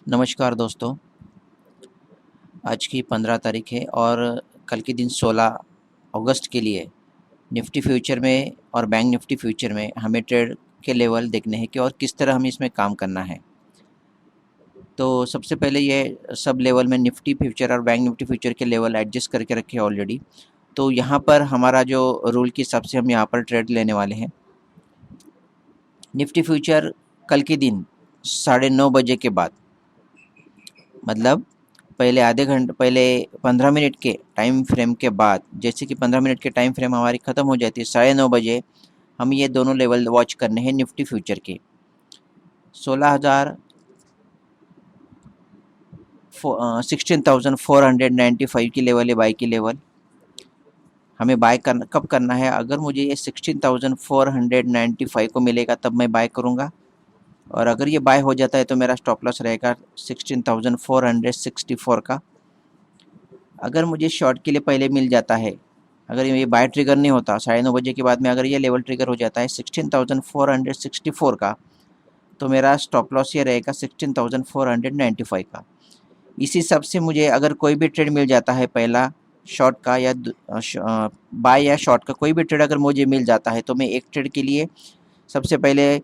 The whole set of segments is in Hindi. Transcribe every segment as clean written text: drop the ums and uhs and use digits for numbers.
नमस्कार दोस्तों। आज की 15 तारीख है और कल के दिन 16 अगस्त के लिए निफ्टी फ्यूचर में और बैंक निफ्टी फ्यूचर में हमें ट्रेड के लेवल देखने हैं कि और किस तरह हमें इसमें काम करना है। तो सबसे पहले ये सब लेवल में निफ्टी फ्यूचर और बैंक निफ्टी फ्यूचर के लेवल एडजस्ट करके रखे हैं ऑलरेडी। तो यहाँ पर हमारा जो रूल के हिसाब से हम यहाँ पर ट्रेड लेने वाले हैं। निफ्टी फ्यूचर कल के दिन 9:30 बजे के बाद, मतलब पहले आधे घंटे पहले 15 मिनट के टाइम फ्रेम के बाद, जैसे कि 15 मिनट के टाइम फ्रेम हमारी ख़त्म हो जाती है 9:30 बजे, हम ये दोनों लेवल वॉच करने हैं निफ्टी फ्यूचर के। 16,495 की लेवल है बाई की लेवल। हमें बाय कब करना है? अगर मुझे ये 16,495 को मिलेगा तब मैं बाय करूँगा, और अगर ये बाय हो जाता है तो मेरा स्टॉप लॉस रहेगा 16,464 का। अगर मुझे शॉर्ट के लिए पहले मिल जाता है, अगर ये बाय ट्रिगर नहीं होता 9:30 बजे के बाद में, अगर ये लेवल ट्रिगर हो जाता है 16,464 का, तो मेरा स्टॉप लॉस ये रहेगा 16,495 का। इसी हिसाब से मुझे अगर कोई भी ट्रेड मिल जाता है, पहला शॉर्ट का या बाय या शॉर्ट का कोई भी ट्रेड अगर मुझे मिल जाता है, तो मैं एक ट्रेड के लिए सबसे पहले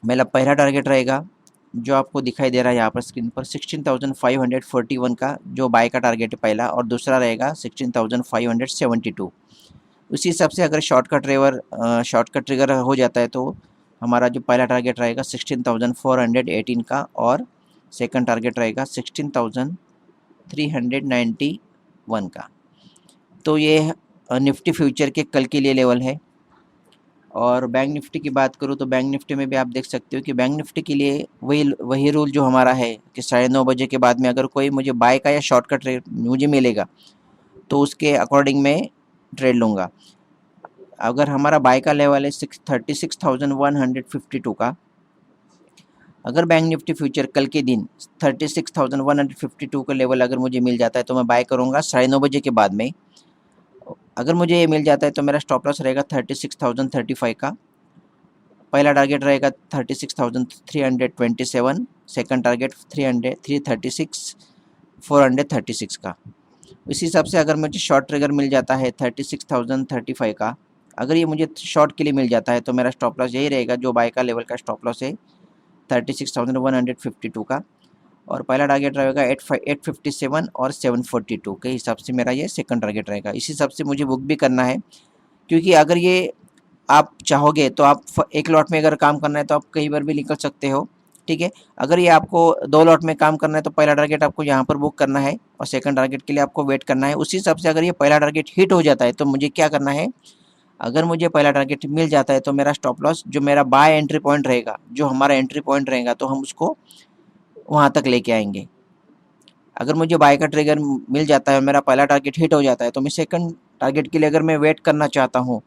मेरा पहला टारगेट रहेगा जो आपको दिखाई दे रहा है यहाँ पर स्क्रीन पर 16,541 का, जो बाय का टारगेट है पहला, और दूसरा रहेगा 16,572। उसी हिसाब से अगर शॉर्ट का ट्रिगर हो जाता है तो हमारा जो पहला टारगेट रहेगा 16,418 का, और सेकंड टारगेट रहेगा 16,391 का। तो ये निफ्टी फ्यूचर के कल के लिए लेवल है। और बैंक निफ्टी की बात करूँ तो बैंक निफ्टी में भी आप देख सकते हो कि बैंक निफ्टी के लिए वही रूल जो हमारा है कि 9:30 बजे के बाद में अगर कोई मुझे बाय का या शॉर्ट का ट्रेड मुझे मिलेगा तो उसके अकॉर्डिंग मैं ट्रेड लूँगा। अगर हमारा बाय का लेवल है 36,152 का, अगर बैंक निफ्टी फ्यूचर कल के दिन 36,152 का लेवल अगर मुझे मिल जाता है तो मैं बाय करूँगा 9:30 बजे के बाद में। अगर मुझे ये मिल जाता है तो मेरा स्टॉप लॉस रहेगा 36,035 का। पहला टारगेट रहेगा 36,327, सेकंड टारगेट 436 का। इसी हिसाब से अगर मुझे शॉर्ट ट्रिगर मिल जाता है 36,035 का, अगर ये मुझे शॉर्ट के लिए मिल जाता है तो मेरा स्टॉप लॉस यही रहेगा जो बाय का लेवल का स्टॉप लॉस है 36,152 का, और पहला टारगेट रहेगा 857 और 742 के हिसाब से मेरा ये सेकंड टारगेट रहेगा। इस हिसाब से मुझे बुक भी करना है, क्योंकि अगर ये आप चाहोगे तो आप एक लॉट में अगर काम करना है तो आप कई बार भी निकल सकते हो, ठीक है। अगर ये आपको 2 लॉट में काम करना है तो पहला टारगेट आपको यहाँ पर बुक करना है और सेकंड टारगेट के लिए आपको वेट करना है। उसी हिसाब से अगर ये पहला टारगेट हिट हो जाता है तो मुझे क्या करना है? अगर मुझे पहला टारगेट मिल जाता है तो मेरा स्टॉप लॉस जो मेरा बाय एंट्री पॉइंट रहेगा, जो हमारा एंट्री पॉइंट रहेगा, तो हम उसको वहाँ तक लेके आएंगे। अगर मुझे बाय का ट्रिगर मिल जाता है, मेरा पहला टारगेट हिट हो जाता है, तो मैं सेकंड टारगेट के लिए अगर मैं वेट करना चाहता हूँ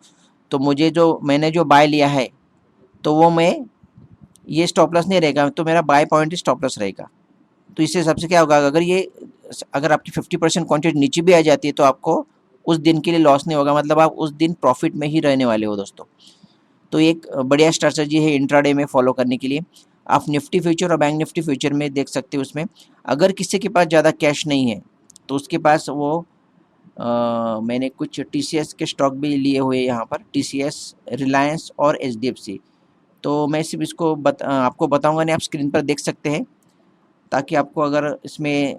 तो मुझे मैंने जो बाय लिया है तो वो मैं ये स्टॉप लॉस नहीं रहेगा, तो मेरा by point he stop loss रहेगा। तो इस हिसाब से क्या होगा, अगर आपकी 50% क्वांटिटी नीचे भी आ जाती है तो आपको उस दिन के लिए लॉस नहीं होगा, मतलब आप उस दिन प्रॉफिट में ही रहने वाले हो दोस्तों। तो एक बढ़िया स्ट्रैटेजी है इंट्राडे में फॉलो करने के लिए। आप निफ्टी फ्यूचर और बैंक निफ्टी फ्यूचर में देख सकते हो। उसमें अगर किसी के पास ज़्यादा कैश नहीं है तो उसके पास मैंने कुछ टीसीएस के स्टॉक भी लिए हुए यहाँ पर, टीसीएस, रिलायंस और एचडीएफसी। तो मैं सिर्फ इसको आपको बताऊंगा नहीं, आप स्क्रीन पर देख सकते हैं, ताकि आपको अगर इसमें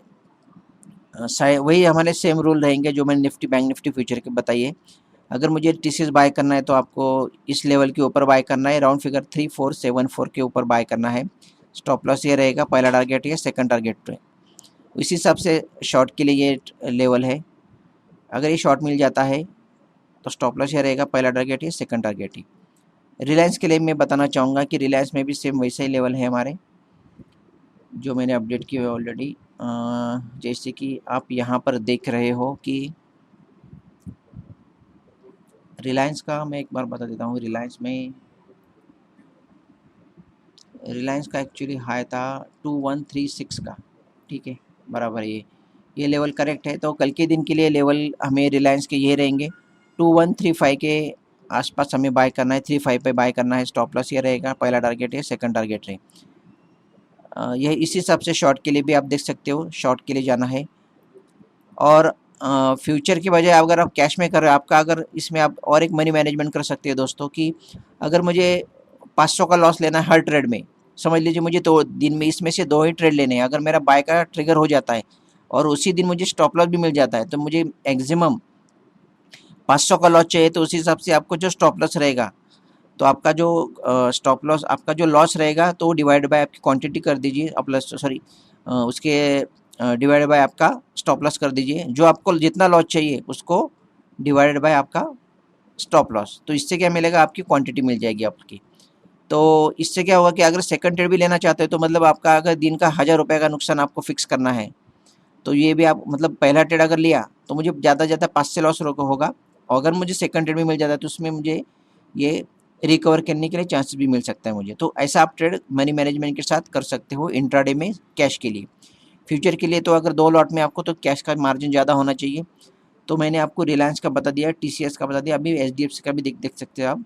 वही हमारे सेम रूल रहेंगे जो मैंने निफ्टी बैंक निफ्टी फ्यूचर के बताइए। अगर मुझे टीसीएस बाय करना है तो आपको इस लेवल के ऊपर बाय करना है, राउंड फिगर 3474 के ऊपर बाय करना है। स्टॉप लॉस ये रहेगा, पहला टारगेट ये, सेकंड टारगेट पे। इसी हिसाब से शॉर्ट के लिए ये लेवल है। अगर ये शॉर्ट मिल जाता है तो स्टॉप लॉस ये रहेगा, पहला टारगेट ये, सेकंड टारगेट ही। रिलायंस के लिए मैं बताना चाहूँगा कि रिलायंस में भी सेम वैसे ही लेवल है हमारे, जो मैंने अपडेट किए हुए ऑलरेडी। जैसे कि आप यहाँ पर देख रहे हो कि रिलायंस का मैं एक बार बता देता हूँ। रिलायंस का एक्चुअली हाई था 2136 का, ठीक है, बराबर ये लेवल करेक्ट है। तो कल के दिन के लिए लेवल हमें रिलायंस के ये रहेंगे 2135 के आसपास हमें बाय करना है, 35 पे बाय करना है। स्टॉप लॉस ये रहेगा, पहला टारगेट है, सेकंड टारगेट है। यह इसी हिसाब से शॉर्ट के लिए भी आप देख सकते हो, शॉर्ट के लिए जाना है। और फ्यूचर की बजाय अगर आप कैश में कर रहे हो, आपका अगर इसमें आप और एक मनी मैनेजमेंट कर सकते हो दोस्तों कि अगर मुझे 500 का लॉस लेना है हर ट्रेड में, समझ लीजिए मुझे तो दिन में इसमें से 2 ही ट्रेड लेने हैं, अगर मेरा बाय का ट्रिगर हो जाता है और उसी दिन मुझे स्टॉप लॉस भी मिल जाता है, तो मुझे मैक्सिमम 500 का लॉस चाहिए। तो उसी हिसाब से आपको जो स्टॉप लॉस रहेगा, तो आपका जो स्टॉप लॉस, आपका जो लॉस रहेगा तो डिवाइड बाय आपकी क्वांटिटी कर दीजिए, प्लस सॉरी उसके डिवाइड बाय आपका स्टॉप लॉस कर दीजिए। जो आपको जितना लॉस चाहिए उसको डिवाइडेड बाय आपका स्टॉप लॉस। तो इससे क्या मिलेगा, आपकी क्वांटिटी मिल जाएगी आपकी। तो इससे क्या होगा कि अगर सेकंड ट्रेड भी लेना चाहते हो तो मतलब आपका अगर दिन का 1000 रुपये का नुकसान आपको फिक्स करना है, तो ये भी आप मतलब पहला ट्रेड अगर लिया तो मुझे ज़्यादा से ज़्यादा 5 से लॉस होगा, और अगर मुझे सेकंड ट्रेड भी मिल जाता है तो उसमें मुझे ये रिकवर करने के लिए चांसेस भी मिल सकता है मुझे। तो ऐसा आप ट्रेड मनी मैनेजमेंट के साथ कर सकते हो इंट्राडे में कैश के लिए। फ्यूचर के लिए तो अगर 2 लॉट में आपको तो कैश का मार्जिन ज़्यादा होना चाहिए। तो मैंने आपको रिलायंस का बता दिया, टीसीएस का बता दिया, अभी एचडीएफसी का भी देख सकते हो आप।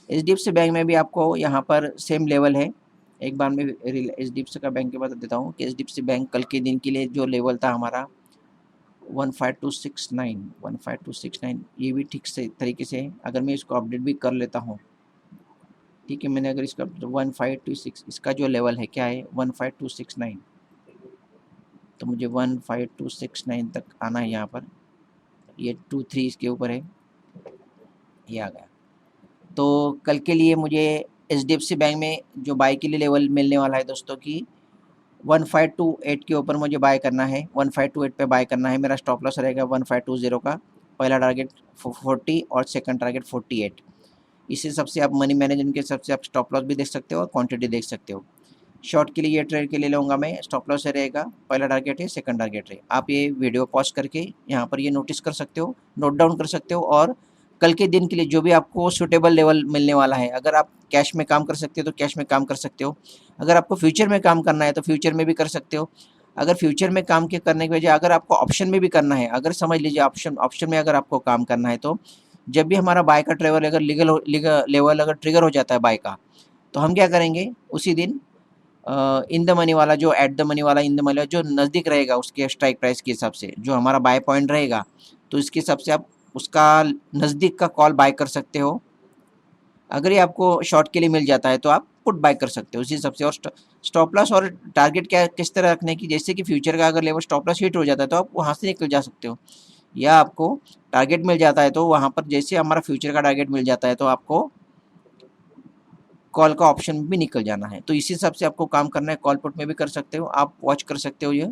एचडीएफसी बैंक में भी आपको यहाँ पर सेम लेवल है। एक बार मैं एचडीएफसी का बैंक के बता देता हूँ कि एचडीएफसी बैंक कल के दिन के लिए जो लेवल था हमारा 15269, ये भी ठीक से तरीके से है। अगर मैं इसको अपडेट भी कर लेता हूँ, ठीक है, मैंने अगर इसका 1526 इसका जो लेवल है क्या है 15269, तो मुझे 15269 तक आना है। यहाँ पर ये 23 इसके ऊपर है, ये आ गया। तो कल के लिए मुझे एचडीएफसी बैंक में जो बाय के लिए लेवल मिलने वाला है दोस्तों की 1528 के ऊपर मुझे बाय करना है, 1528 पे बाय करना है। मेरा स्टॉप लॉस रहेगा 1520 का, पहला टारगेट 40 और सेकंड टारगेट 48। इसी हिसाब से आप मनी मैनेजमेंट के हिसाब से आप स्टॉप लॉस भी देख सकते हो और क्वांटिटी देख सकते हो। शॉर्ट के लिए ये ट्रेड के लिए लूँगा मैं, स्टॉप लॉस से रहेगा, पहला टारगेट है, सेकंड टारगेट है। आप ये वीडियो पॉज करके यहाँ पर ये नोटिस कर सकते हो, नोट डाउन कर सकते हो, और कल के दिन के लिए जो भी आपको सूटेबल लेवल मिलने वाला है, अगर आप कैश में काम कर सकते हो तो कैश में काम कर सकते हो, अगर आपको फ्यूचर में काम करना है तो फ्यूचर में भी कर सकते हो। अगर फ्यूचर में काम के करने की वजह अगर आपको ऑप्शन में भी करना है, अगर समझ लीजिए ऑप्शन में अगर आपको काम करना है, तो जब भी हमारा बाय का ट्रेवल अगर लेवल अगर ट्रिगर हो जाता है बाय का, तो हम क्या करेंगे उसी दिन इन द मनी वाला, जो एट द मनी वाला, इन द मनी वाला जो नज़दीक रहेगा उसके स्ट्राइक प्राइस के हिसाब से, जो हमारा बाय पॉइंट रहेगा, तो इसके हिसाब से आप उसका नज़दीक का कॉल बाय कर सकते हो। अगर ये आपको शॉर्ट के लिए मिल जाता है तो आप पुट बाय कर सकते हो उसी हिसाब से। और स्टॉप लॉस और टारगेट क्या किस तरह रखने की, जैसे कि फ्यूचर का अगर लेवल स्टॉप लॉस हिट हो जाता है तो आप वहाँ से निकल जा सकते हो, या आपको टारगेट मिल जाता है तो वहाँ पर जैसे हमारा फ्यूचर का टारगेट मिल जाता है तो आपको कॉल का ऑप्शन भी निकल जाना है। तो इसी हिसाब से आपको काम करना है, कॉल पुट में भी कर सकते हो, आप वॉच कर सकते हो ये